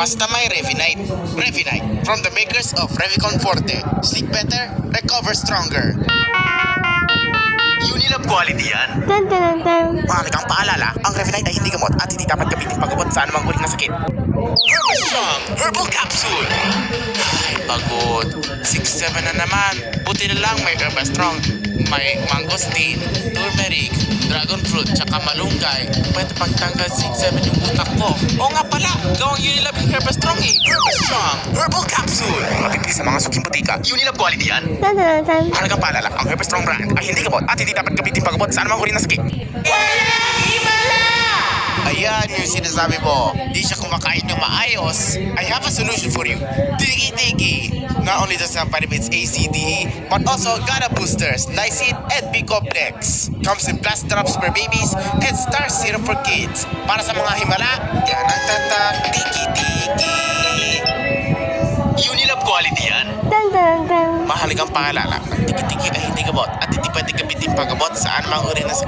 Basta may Revinite. Revinite, from the makers of Revicon Forte. Sleep better, recover stronger. Unilab quality yan. Tan tan tan. Mahalagang paalala, ang Revinite ay hindi gamot at hindi dapat gamitin paggamot sa anumang uri ng sakit. Herbal Strong Herbal Capsule. Ay, pagod. 6-7 na naman. Buti na lang may Herbal Strong. May mangosteen, turmeric, dragon fruit, tsaka malunggay. Pwede pagtanggal 6-7 yung utak ko. Oo nga pala, gawang Unilab yung Herbal Strong eh. Herbal Strong Herbal Capsule. Mapipili sa mga suking butika. Unilab quality yan. Tan tan tan. Mahalagang paalala, ang Herbal Strong brand ay hindi gamot at hindi dapat gamitin paggamot sa anumang uri ng sakit. Ayan yung sinasabi mo. Di siya kumakain ng maayos. I have a solution for you. Tiki-tiki. Not only does it have vitamins A, C, D, E, but also GABA boosters, lysine, and B complex. Comes in plus drops for babies and star syrup for kids. Para sa mga himala, yan ang tatak. Tiki-tiki. Unilab quality yan. Tan tan tan. Mahalagang paalala, ang tiki-tiki ay hindi gamot at hindi pwede gamitin paggamot sa anumang uri ng sakit.